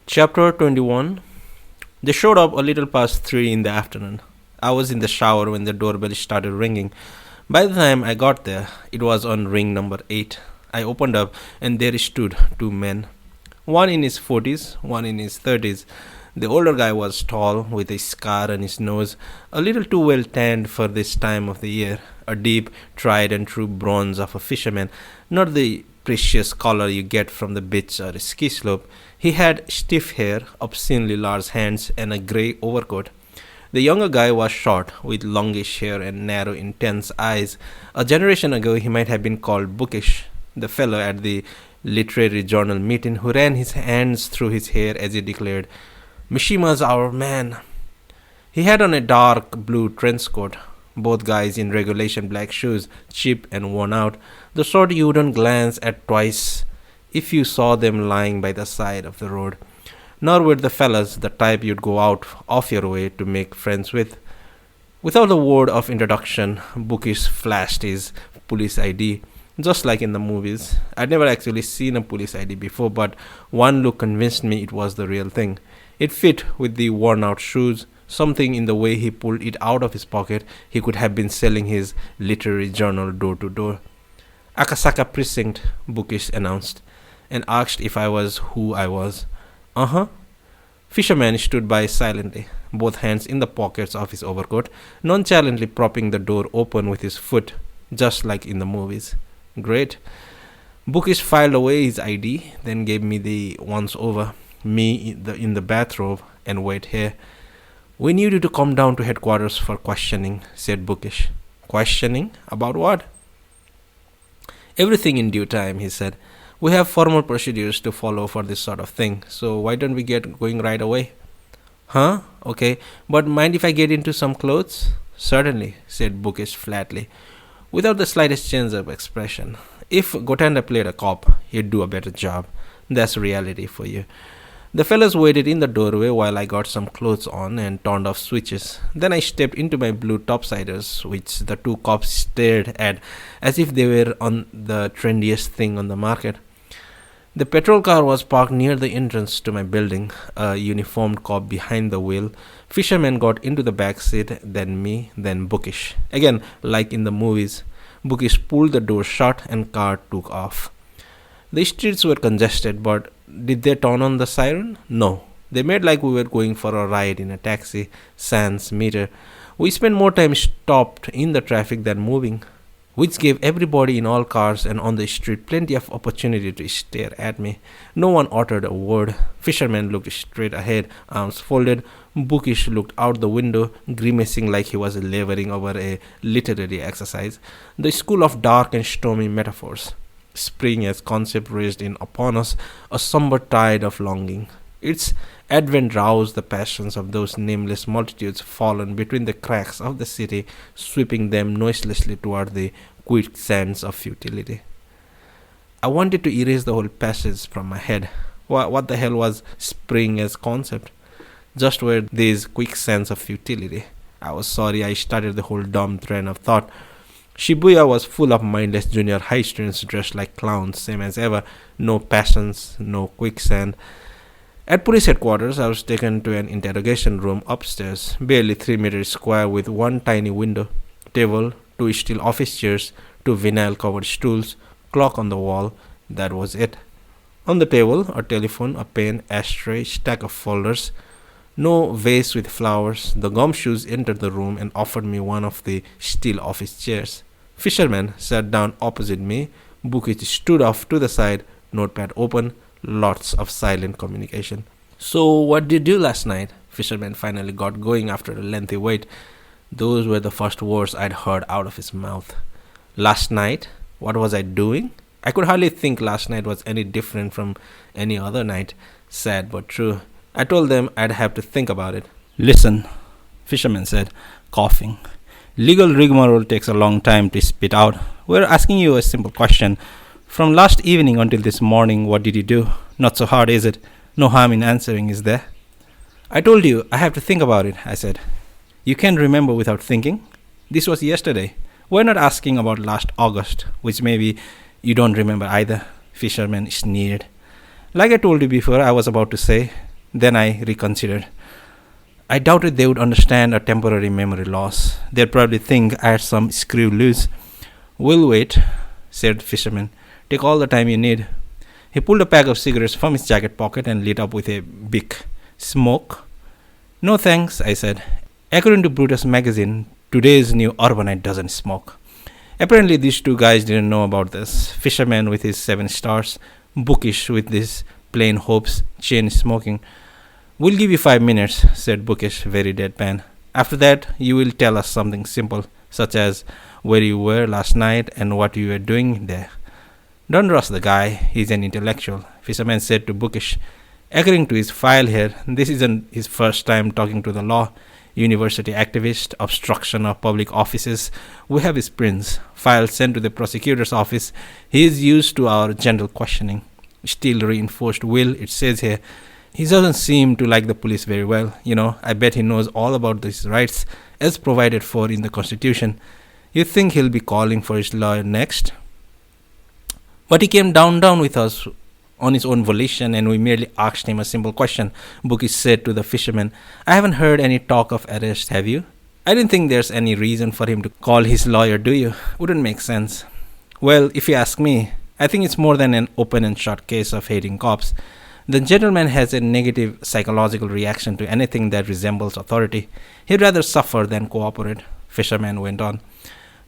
Chapter 21. They showed up a little past 3 in the afternoon. I was in the shower when the doorbell started ringing. By the time I got there, it was on ring number 8. I opened up, and there stood two men. One in his 40s, one in his 30s. The older guy was tall, with a scar on his nose, a little too well tanned for this time of the year, a deep, tried and true bronze of a fisherman, not the precious color you get from the beach or a ski slope. He had stiff hair, obscenely large hands, and a grey overcoat. The younger guy was short, with longish hair and narrow, intense eyes. A generation ago, he might have been called bookish. The fellow at the literary journal meeting who ran his hands through his hair as he declared, Mishima's our man. He had on a dark blue trench coat, both guys in regulation black shoes, cheap and worn out, the sort you wouldn't glance at twice if you saw them lying by the side of the road. Nor were the fellas the type you'd go out of your way to make friends with. Without a word of introduction, Bookish flashed his police ID, just like in the movies. I'd never actually seen a police ID before, but one look convinced me it was the real thing. It fit with the worn out shoes, something in the way he pulled it out of his pocket. He could have been selling his literary journal door to door. Akasaka Precinct, Bookish announced, and asked if I was who I was. Uh-huh. Fisherman stood by silently, both hands in the pockets of his overcoat, nonchalantly propping the door open with his foot, just like in the movies. Great. Bookish filed away his ID, then gave me the once over, me in the bathrobe, and wait here. We need you to come down to headquarters for questioning, said Bookish. Questioning? About what? Everything in due time, he said. We have formal procedures to follow for this sort of thing, so why don't we get going right away? Huh? Okay, but mind if I get into some clothes? Certainly, said Bookish flatly, without the slightest change of expression. If Gotanda played a cop, he'd do a better job. That's reality for you. The fellows waited in the doorway while I got some clothes on and turned off switches. Then I stepped into my blue topsiders, which the two cops stared at as if they were on the trendiest thing on the market. The patrol car was parked near the entrance to my building, a uniformed cop behind the wheel. Fisherman got into the back seat, then me, then Bookish. Again, like in the movies, Bookish pulled the door shut and car took off. The streets were congested, but did they turn on the siren? No. They made like we were going for a ride in a taxi, sans meter. We spent more time stopped in the traffic than moving, which gave everybody in all cars and on the street plenty of opportunity to stare at me. No one uttered a word. Fisherman looked straight ahead, arms folded. Bookish looked out the window, grimacing like he was laboring over a literary exercise. The school of dark and stormy metaphors. Spring as concept raised in upon us a somber tide of longing. Its advent roused the passions of those nameless multitudes fallen between the cracks of the city, sweeping them noiselessly toward the quicksands of futility. I wanted to erase the whole passage from my head. What the hell was spring as concept? Just were these quicksands of futility. I was sorry I started the whole dumb train of thought. Shibuya was full of mindless junior high students dressed like clowns, same as ever. No passions, no quicksand. At police headquarters, I was taken to an interrogation room upstairs, barely 3 meters square with one tiny window, table, two steel office chairs, two vinyl-covered stools, clock on the wall. That was it. On the table, a telephone, a pen, ashtray, stack of folders. No vase with flowers. The gumshoes entered the room and offered me one of the steel office chairs. Fisherman sat down opposite me. Bookish stood off to the side, notepad open, lots of silent communication. So, what did you do last night? Fisherman finally got going after a lengthy wait. Those were the first words I'd heard out of his mouth. Last night? What was I doing? I could hardly think last night was any different from any other night. Sad but true. I told them I'd have to think about it. Listen, Fisherman said, coughing. Legal rigmarole takes a long time to spit out. We're asking you a simple question. From last evening until this morning, what did you do? Not so hard, is it? No harm in answering, is there? I told you I have to think about it, I said. You can't remember without thinking? This was yesterday. We're not asking about last August, which maybe you don't remember either. Fisherman sneered. Like I told you before, I was about to say, Then I reconsidered. I doubted they would understand a temporary memory loss. They'd probably think I had some screw loose. We'll wait, said Fisherman. Take all the time you need. He pulled a pack of cigarettes from his jacket pocket and lit up with a big smoke. No thanks, I said. According to Brutus magazine, today's new urbanite doesn't smoke. Apparently these two guys didn't know about this. Fisherman with his 7 stars, Bookish with his plain hopes, chain smoking. We'll give you 5 minutes, said Bookish, very deadpan. After that, you will tell us something simple, such as where you were last night and what you were doing there. Don't rush the guy, he's an intellectual, Fisherman said to Bookish. According to his file here, this isn't his first time talking to the law. University activist, obstruction of public offices. We have his prints, files sent to the prosecutor's office. He is used to our gentle questioning. Still reinforced will, it says here. He doesn't seem to like the police very well. I bet he knows all about his rights as provided for in the Constitution. You think he'll be calling for his lawyer next? But he came down with us on his own volition, and we merely asked him a simple question. Bookish said to the Fisherman, I haven't heard any talk of arrest, have you? I didn't think there's any reason for him to call his lawyer, do you? Wouldn't make sense. Well, if you ask me, I think it's more than an open and shut case of hating cops. The gentleman has a negative psychological reaction to anything that resembles authority. He'd rather suffer than cooperate, Fisherman went on.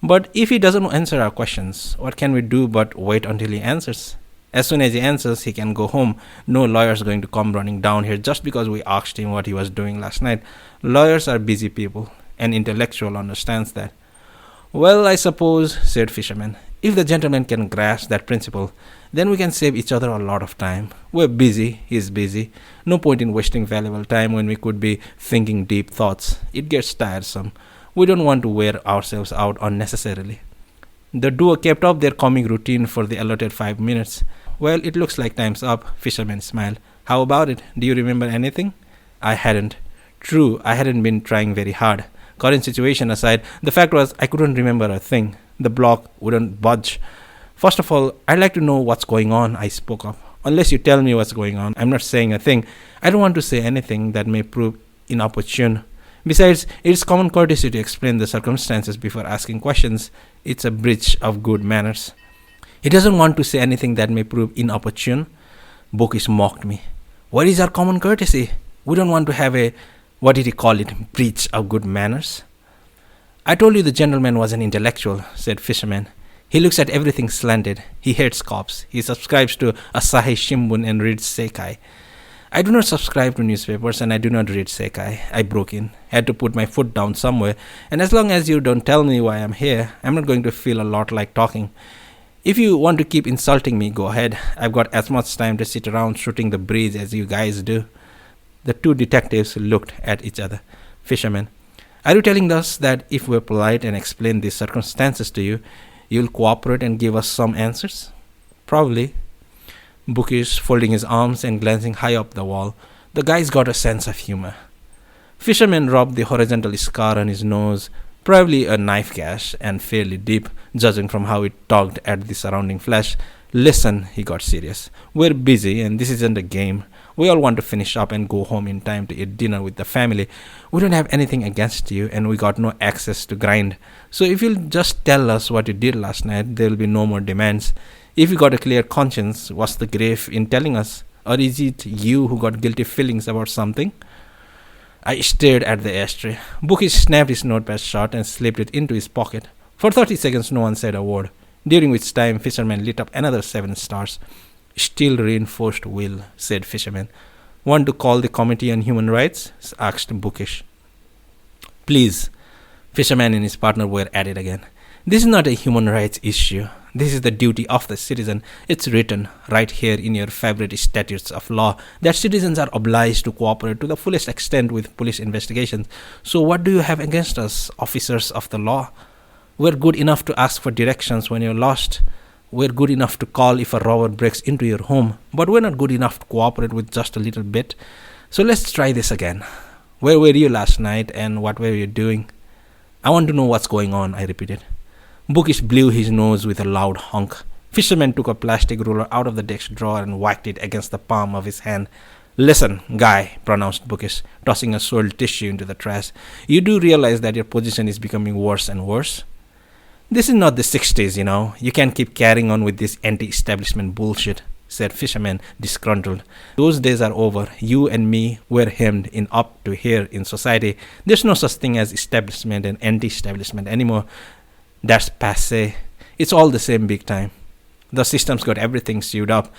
But if he doesn't answer our questions, what can we do but wait until he answers? As soon as he answers, he can go home. No lawyer's going to come running down here just because we asked him what he was doing last night. Lawyers are busy people. An intellectual understands that. Well, I suppose, said Fisherman, if the gentleman can grasp that principle, then we can save each other a lot of time. We're busy, he's busy. No point in wasting valuable time when we could be thinking deep thoughts. It gets tiresome. We don't want to wear ourselves out unnecessarily. The duo kept up their comic routine for the allotted 5 minutes. Well, it looks like time's up, Fisherman smiled. How about it? Do you remember anything? I hadn't. True, I hadn't been trying very hard. Current situation aside, the fact was I couldn't remember a thing. The block wouldn't budge. First of all, I'd like to know what's going on, I spoke up. Unless you tell me what's going on, I'm not saying a thing. I don't want to say anything that may prove inopportune. Besides, it's common courtesy to explain the circumstances before asking questions. It's a breach of good manners. He doesn't want to say anything that may prove inopportune. Bookish mocked me. What is our common courtesy? We don't want to have a, what did he call it, breach of good manners? I told you the gentleman was an intellectual, said Fisherman. He looks at everything slanted. He hates cops. He subscribes to Asahi Shimbun and reads Seikai. I do not subscribe to newspapers and I do not read Seikai. I broke in, had to put my foot down somewhere, and as long as you don't tell me why I'm here, I'm not going to feel a lot like talking. If you want to keep insulting me, go ahead. I've got as much time to sit around shooting the breeze as you guys do. The two detectives looked at each other. Fisherman, are you telling us that if we're polite and explain these circumstances to you, you'll cooperate and give us some answers? Probably. Bookish, folding his arms and glancing high up the wall. The guy's got a sense of humor. Fisherman rubbed the horizontal scar on his nose, probably a knife gash, and fairly deep, judging from how it tugged at the surrounding flesh. Listen, he got serious. We're busy and this isn't a game. We all want to finish up and go home in time to eat dinner with the family. We don't have anything against you and we got no access to grind. So if you'll just tell us what you did last night, there'll be no more demands. If you got a clear conscience, what's the grave in telling us? Or is it you who got guilty feelings about something? I stared at the ashtray. Bookish snapped his notepad shut and slipped it into his pocket. For 30 seconds no one said a word, during which time Fisherman lit up another 7 stars. Still reinforced will, said Fisherman. Want to call the Committee on Human Rights? Asked Bookish. Please. Fisherman and his partner were at it again. This is not a human rights issue. This is the duty of the citizen. It's written right here in your favorite statutes of law that citizens are obliged to cooperate to the fullest extent with police investigations. So what do you have against us, officers of the law? We're good enough to ask for directions when you're lost. We're good enough to call if a robber breaks into your home. But we're not good enough to cooperate with just a little bit. So let's try this again. Where were you last night and what were you doing? I want to know what's going on, I repeated. Bookish blew his nose with a loud honk. Fisherman took a plastic ruler out of the desk drawer and whacked it against the palm of his hand. Listen, guy, pronounced Bookish, tossing a soiled tissue into the trash. You do realize that your position is becoming worse and worse? This is not the 60s, you know. You can't keep carrying on with this anti-establishment bullshit, said Fisherman, disgruntled. Those days are over. You and me were hemmed in up to here in society. There's no such thing as establishment and anti-establishment anymore. That's passé. It's all the same big time. The system's got everything sewed up.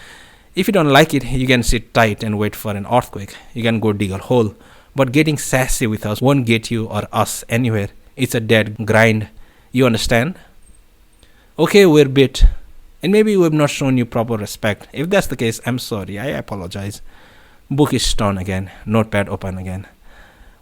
If you don't like it, you can sit tight and wait for an earthquake. You can go dig a hole. But getting sassy with us won't get you or us anywhere. It's a dead grind. You understand? Okay, we're bit. And maybe we've not shown you proper respect. If that's the case, I'm sorry. I apologize. Book is torn again. Notepad open again.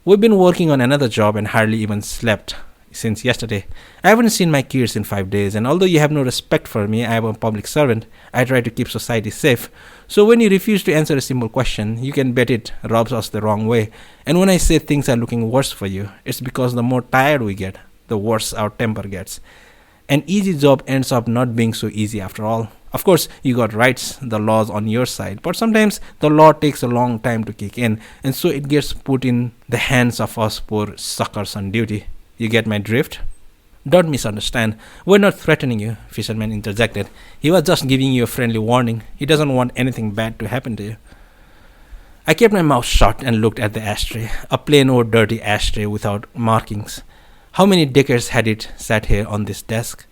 We've been working on another job and hardly even slept since yesterday. I haven't seen my kids in 5 days, and although you have no respect for me, I am a public servant. I try to keep society safe. So when you refuse to answer a simple question, you can bet it rubs us the wrong way. And when I say things are looking worse for you, it's because the more tired we get, the worse our temper gets. An easy job ends up not being so easy after all. Of course, you got rights, the law's on your side, but sometimes the law takes a long time to kick in, and so it gets put in the hands of us poor suckers on duty. You get my drift? Don't misunderstand. We're not threatening you, Fisherman interjected. He was just giving you a friendly warning. He doesn't want anything bad to happen to you. I kept my mouth shut and looked at the ashtray, a plain old dirty ashtray without markings. How many decades had it sat here on this desk?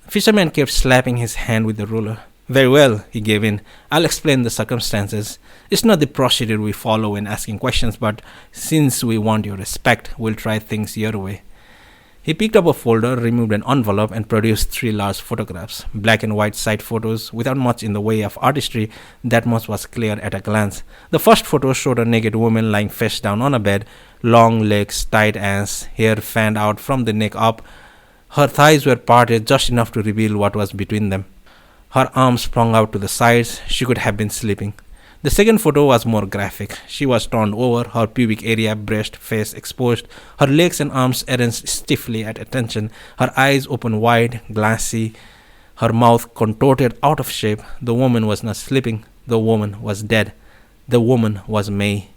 Fisherman kept slapping his hand with the ruler. Very well, he gave in. I'll explain the circumstances. It's not the procedure we follow when asking questions, but since we want your respect, we'll try things your way. He picked up a folder, removed an envelope, and produced 3 large photographs. Black and white side photos, without much in the way of artistry. That much was clear at a glance. The first photo showed a naked woman lying face down on a bed, long legs, tight ass, hair fanned out from the neck up. Her thighs were parted just enough to reveal what was between them. Her arms sprung out to the sides. She could have been sleeping. The second photo was more graphic. She was turned over, her pubic area, breast, face exposed, her legs and arms arranged stiffly at attention, her eyes open wide, glassy, her mouth contorted out of shape. The woman was not sleeping. The woman was dead. The woman was May.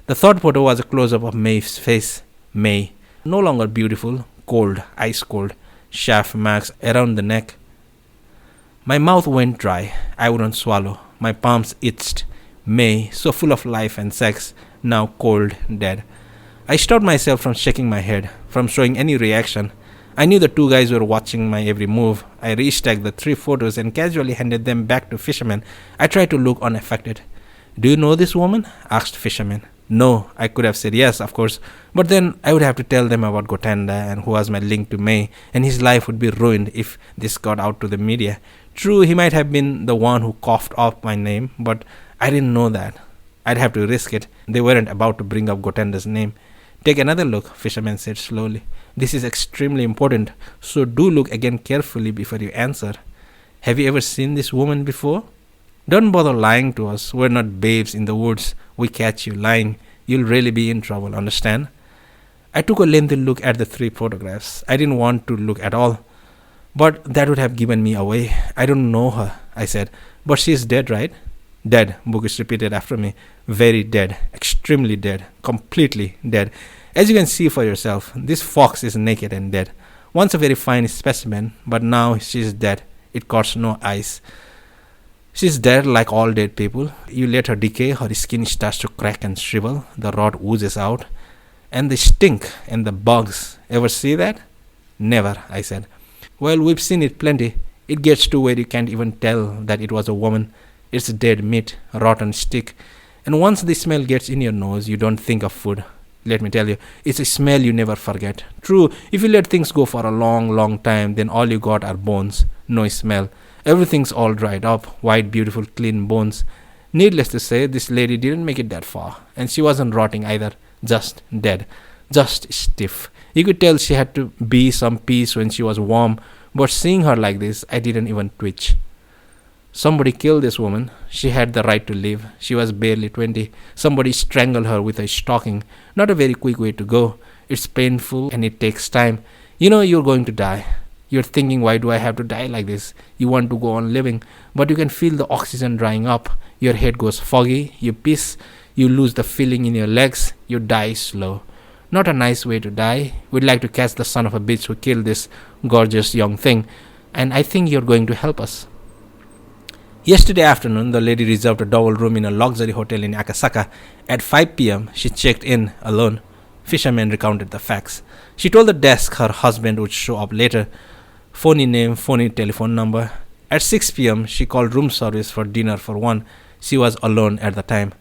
The third photo was a close-up of May's face. May, no longer beautiful, cold, ice cold, shaft marks around the neck. My mouth went dry. I wouldn't swallow. My palms itched. May, so full of life and sex, now cold, dead. I stopped myself from shaking my head, from showing any reaction. I knew the 2 guys were watching my every move. I restacked the 3 photos and casually handed them back to Fisherman. I tried to look unaffected. Do you know this woman? Asked Fisherman. No, I could have said yes, of course, but then I would have to tell them about Gotanda and who was my link to May, and his life would be ruined if this got out to the media. True, he might have been the one who coughed up my name, but I didn't know that. I'd have to risk it. They weren't about to bring up Gotanda's name. Take another look, Fisherman said slowly. This is extremely important, so do look again carefully before you answer. Have you ever seen this woman before? Don't bother lying to us. We're not babes in the woods. We catch you lying, you'll really be in trouble, understand? I took a lengthy look at the 3 photographs. I didn't want to look at all, but that would have given me away. I don't know her, I said. But she's dead, right? Dead, Bookish repeated after me. Very dead, extremely dead, completely dead. As you can see for yourself, this fox is naked and dead. Once a very fine specimen, but now she's dead. It caught no ice. She's dead like all dead people. You let her decay, her skin starts to crack and shrivel, the rot oozes out, and the stink and the bugs. Ever see that? Never, I said. Well, we've seen it plenty. It gets to where you can't even tell that it was a woman. It's dead meat, rotten stick, and once the smell gets in your nose, you don't think of food. Let me tell you, it's a smell you never forget. True, if you let things go for a long, long time, then all you got are bones, no smell. Everything's all dried up, white, beautiful, clean bones. Needless to say, this lady didn't make it that far, and she wasn't rotting either, just dead, just stiff. You could tell she had to be some piece when she was warm, but seeing her like this, I didn't even twitch. Somebody killed this woman. She had the right to live. She was barely 20. Somebody strangled her with a stocking. Not a very quick way to go. It's painful and it takes time. You know you're going to die. You're thinking, why do I have to die like this? You want to go on living, but you can feel the oxygen drying up. Your head goes foggy, you piss, you lose the feeling in your legs, you die slow. Not a nice way to die. We'd like to catch the son of a bitch who killed this gorgeous young thing, and I think you're going to help us. Yesterday afternoon, the lady reserved a double room in a luxury hotel in Akasaka. At 5 p.m., she checked in alone. Fisherman recounted the facts. She told the desk her husband would show up later. Phony name, phony telephone number. At 6 p.m., she called room service for dinner for one. She was alone at the time.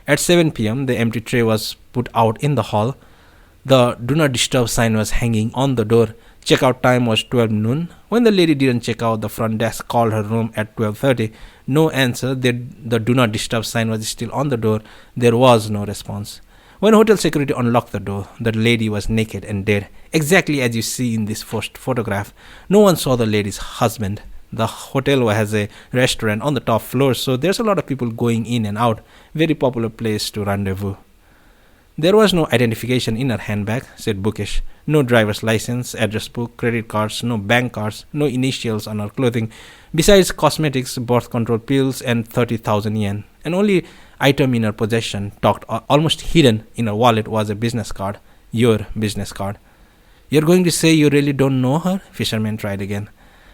At 7 p.m., the empty tray was put out in the hall. The do not disturb sign was hanging on the door. Checkout time was 12 noon. When the lady didn't check out, the front desk called her room at 12:30. No answer. The do not disturb sign was still on the door. There was no response. When hotel security unlocked the door, the lady was naked and dead, exactly as you see in this first photograph. No one saw the lady's husband. The hotel has a restaurant on the top floor, so there's a lot of people going in and out. Very popular place to rendezvous. There was no identification in her handbag, said Bookish. No driver's license, address book, credit cards, no bank cards, no initials on her clothing. Besides cosmetics, birth control pills, and 30,000 yen. And only item in her possession, tucked almost hidden in her wallet, was a business card. Your business card. You're going to say you really don't know her? Fisherman tried again.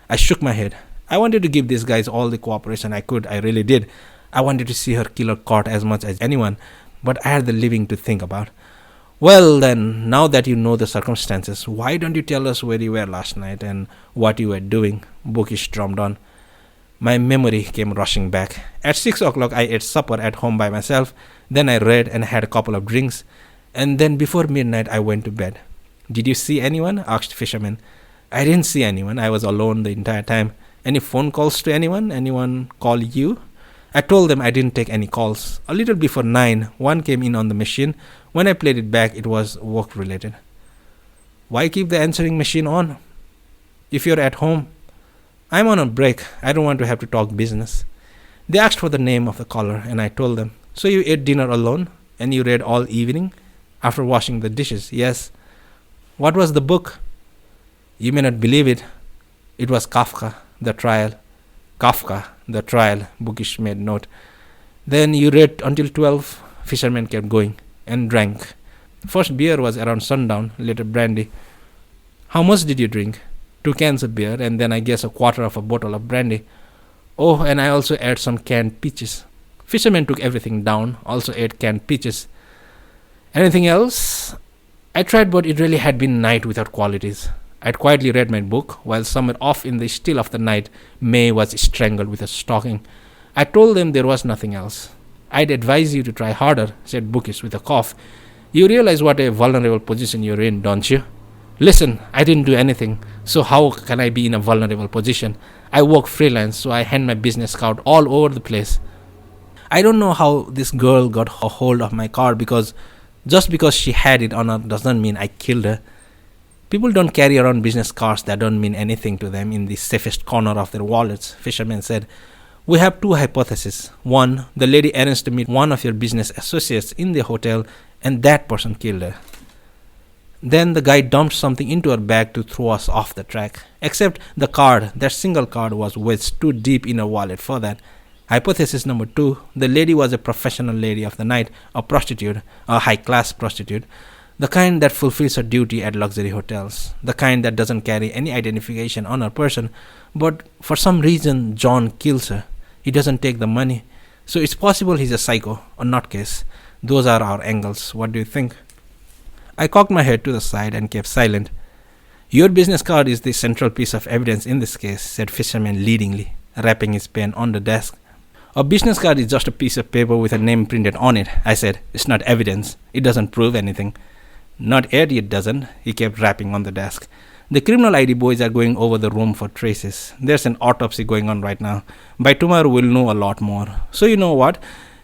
I shook my head. I wanted to give these guys all the cooperation I could. I really did. I wanted to see her killer caught as much as anyone. But I had the living to think about. Well then, now that you know the circumstances, why don't you tell us where you were last night and what you were doing? Bookish drummed on. My memory came rushing back. At 6 o'clock I ate supper at home by myself. Then I read and had a couple of drinks. And then before midnight I went to bed. Did you see anyone? Asked Fisherman. I didn't see anyone. I was alone the entire time. Any phone calls to anyone? Anyone call you? I told them I didn't take any calls. A little before 9, one came in on the machine. When I played it back, it was work-related. Why keep the answering machine on? If you're at home, I'm on a break. I don't want to have to talk business. They asked for the name of the caller, and I told them. So you ate dinner alone, and you read all evening? After washing the dishes, yes. What was the book? You may not believe it. It was Kafka, The Trial. Kafka, The Trial, Bookish made note. Then you read until 12, Fisherman kept going, and drank. First beer was around sundown, later brandy. How much did you drink? 2 cans of beer, and then I guess a quarter of a bottle of brandy. Oh, and I also ate some canned peaches. Fisherman took everything down, also ate canned peaches. Anything else? I tried, but it really had been night without qualities. I'd quietly read my book, while somewhere off in the still of the night, May was strangled with a stocking. I told them there was nothing else. I'd advise you to try harder, said Bookish with a cough. You realize what a vulnerable position you're in, don't you? Listen, I didn't do anything, so how can I be in a vulnerable position? I work freelance, so I hand my business card all over the place. I don't know how this girl got a hold of my card, because just because she had it on her doesn't mean I killed her. People don't carry around business cards that don't mean anything to them in the safest corner of their wallets, Fisherman said. We have 2 hypotheses. One, the lady arranged to meet one of your business associates in the hotel and that person killed her. Then the guy dumped something into her bag to throw us off the track. Except the card, that single card was wedged too deep in her wallet for that. Hypothesis number 2, the lady was a professional lady of the night, a prostitute, a high-class prostitute. The kind that fulfills her duty at luxury hotels. The kind that doesn't carry any identification on her person. But for some reason, John kills her. He doesn't take the money. So it's possible he's a psycho, a nutcase. Those are our angles. What do you think? I cocked my head to the side and kept silent. Your business card is the central piece of evidence in this case, said Fisherman leadingly, rapping his pen on the desk. A business card is just a piece of paper with a name printed on it, I said. It's not evidence. It doesn't prove anything. Not yet it doesn't, he kept rapping on the desk. The criminal ID boys are going over the room for traces. There's an autopsy going on right now. By tomorrow we'll know a lot more. So you know what?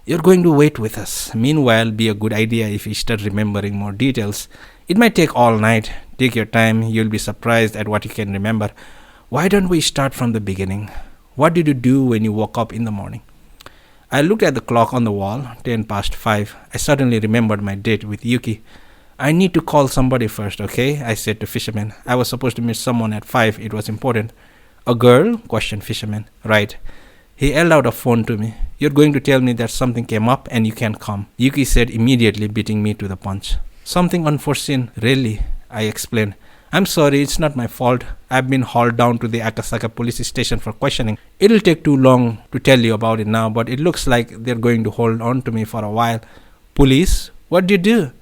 You're going to wait with us. Meanwhile, be a good idea if you start remembering more details. It might take all night. Take your time. You'll be surprised at what you can remember. Why don't we start from the beginning? What did you do when you woke up in the morning? I looked at the clock on the wall, 5:10. I suddenly remembered my date with Yuki. I need to call somebody first, okay? I said to Fisherman. I was supposed to meet someone at 5. It was important. A girl? Questioned Fisherman. Right. He held out a phone to me. You're going to tell me that something came up and you can't come, Yuki said, immediately beating me to the punch. Something unforeseen, really, I explained. I'm sorry, it's not my fault. I've been hauled down to the Akasaka police station for questioning. It'll take too long to tell you about it now, but it looks like they're going to hold on to me for a while. Police? What did you do?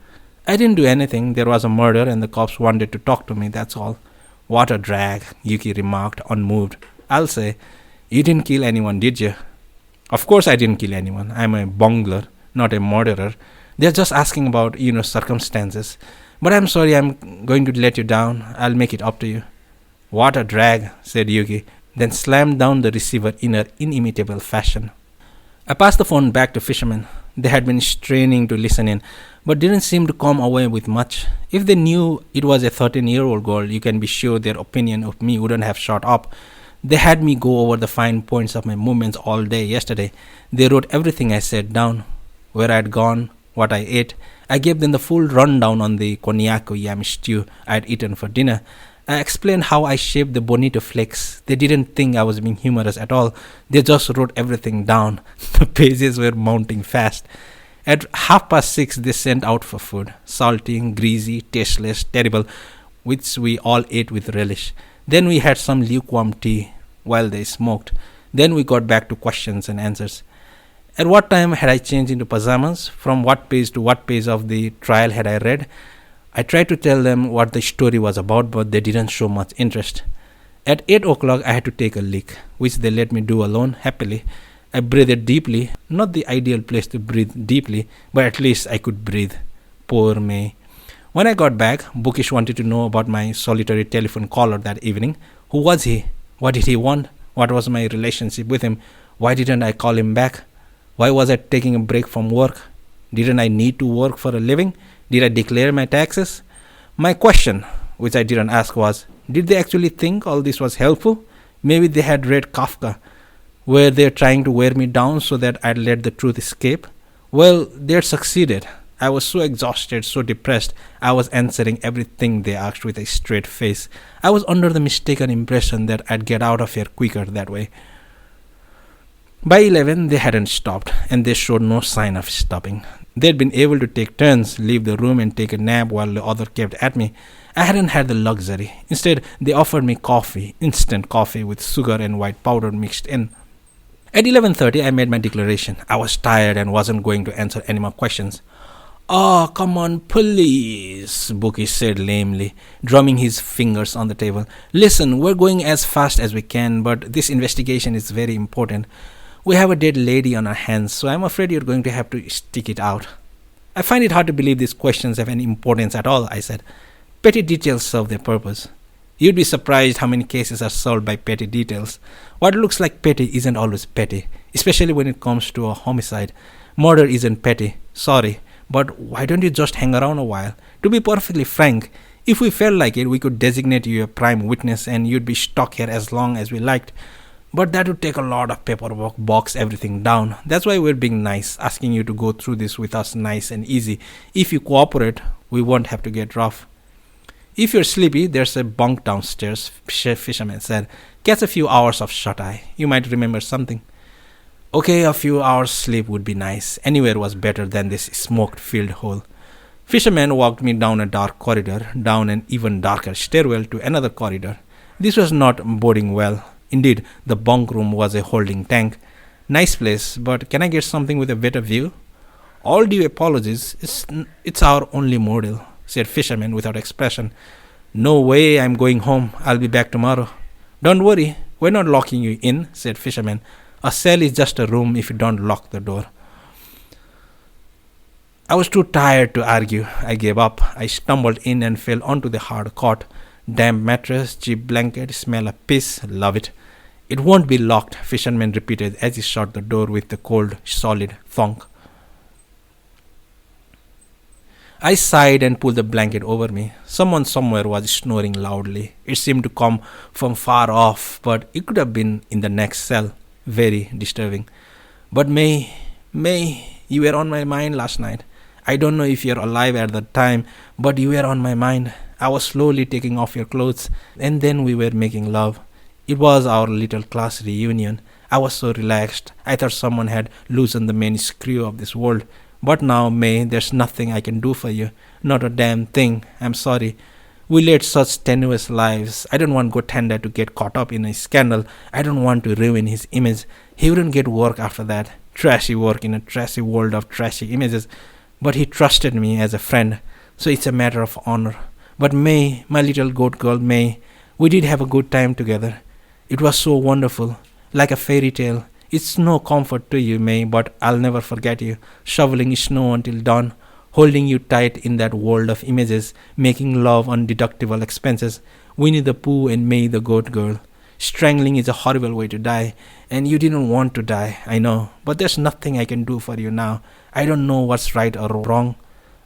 I didn't do anything. There was a murder and the cops wanted to talk to me, that's all. What a drag, Yuki remarked, unmoved. I'll say, you didn't kill anyone, did you? Of course I didn't kill anyone. I'm a bungler, not a murderer. They're just asking about, circumstances. But I'm sorry, I'm going to let you down. I'll make it up to you. What a drag, said Yuki, then slammed down the receiver in her inimitable fashion. I passed the phone back to fishermen. They had been straining to listen in, but didn't seem to come away with much. If they knew it was a 13-year-old girl, you can be sure their opinion of me wouldn't have shot up. They had me go over the fine points of my movements all day yesterday. They wrote everything I said down, where I'd gone, what I ate. I gave them the full rundown on the konnyaku yam stew I'd eaten for dinner. I explained how I shaped the bonito flakes. They didn't think I was being humorous at all. They just wrote everything down. The pages were mounting fast. At 6:30, they sent out for food. Salty, greasy, tasteless, terrible, which we all ate with relish. Then we had some lukewarm tea while they smoked. Then we got back to questions and answers. At what time had I changed into pajamas? From what page to what page of the trial had I read? I tried to tell them what the story was about, but they didn't show much interest. At 8 o'clock, I had to take a leak, which they let me do alone, happily. I breathed deeply, not the ideal place to breathe deeply, but at least I could breathe. Poor May. When I got back, Bookish wanted to know about my solitary telephone caller that evening. Who was he? What did he want? What was my relationship with him? Why didn't I call him back? Why was I taking a break from work? Didn't I need to work for a living? Did I declare my taxes? My question, which I didn't ask, was, did they actually think all this was helpful? Maybe they had read Kafka. Were they trying to wear me down so that I'd let the truth escape? Well, they had succeeded. I was so exhausted, so depressed, I was answering everything they asked with a straight face. I was under the mistaken impression that I'd get out of here quicker that way. By 11, they hadn't stopped, and they showed no sign of stopping. They'd been able to take turns, leave the room and take a nap while the other kept at me. I hadn't had the luxury. Instead, they offered me coffee, instant coffee with sugar and white powder mixed in. At 11:30, I made my declaration. I was tired and wasn't going to answer any more questions. Oh, come on, please, Bookie said lamely, drumming his fingers on the table. Listen, we're going as fast as we can, but this investigation is very important. We have a dead lady on our hands, so I'm afraid you're going to have to stick it out. I find it hard to believe these questions have any importance at all, I said. Petty details serve their purpose. You'd be surprised how many cases are solved by petty details. What looks like petty isn't always petty, especially when it comes to a homicide. Murder isn't petty, sorry. But why don't you just hang around a while? To be perfectly frank, if we felt like it, we could designate you a prime witness and you'd be stuck here as long as we liked. But that would take a lot of paperwork, box everything down. That's why we're being nice, asking you to go through this with us nice and easy. If you cooperate, we won't have to get rough. If you're sleepy, there's a bunk downstairs, fisherman said. Catch a few hours of shut-eye. You might remember something. Okay, a few hours sleep would be nice. Anywhere was better than this smoke-filled hole. Fisherman walked me down a dark corridor, down an even darker stairwell to another corridor. This was not boding well. Indeed, the bunk room was a holding tank. Nice place, but can I get something with a better view? All due apologies, it's our only model, said Fisherman without expression. No way, I'm going home. I'll be back tomorrow. Don't worry, we're not locking you in, said Fisherman. A cell is just a room if you don't lock the door. I was too tired to argue. I gave up. I stumbled in and fell onto the hard cot. Damp mattress, cheap blanket, smell of piss, love it. It won't be locked, Fisherman repeated as he shut the door with the cold, solid thunk. I sighed and pulled the blanket over me. Someone somewhere was snoring loudly. It seemed to come from far off, but it could have been in the next cell. Very disturbing. But May, you were on my mind last night. I don't know if you're alive at that time, but you were on my mind. I was slowly taking off your clothes, and then we were making love. It was our little class reunion. I was so relaxed. I thought someone had loosened the main screw of this world. But now, May, there's nothing I can do for you. Not a damn thing. I'm sorry. We led such tenuous lives. I don't want Gotanda to get caught up in a scandal. I don't want to ruin his image. He wouldn't get work after that. Trashy work in a trashy world of trashy images. But he trusted me as a friend. So it's a matter of honor. But May, my little goat girl May, we did have a good time together. It was so wonderful. Like a fairy tale. It's no comfort to you, May, but I'll never forget you. Shoveling snow until dawn, holding you tight in that world of images, making love on deductible expenses. Winnie the Pooh and May the Goat Girl. Strangling is a horrible way to die, and you didn't want to die, I know. But there's nothing I can do for you now. I don't know what's right or wrong.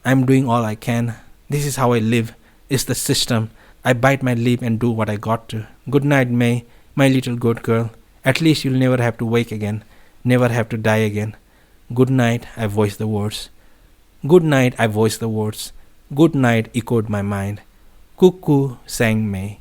I'm doing all I can. This is how I live. It's the system. I bite my lip and do what I got to. Good night, May, my little goat girl. At least you'll never have to wake again, never have to die again. Good night, I voiced the words. Good night, I voiced the words. Good night echoed my mind. Cuckoo, sang May.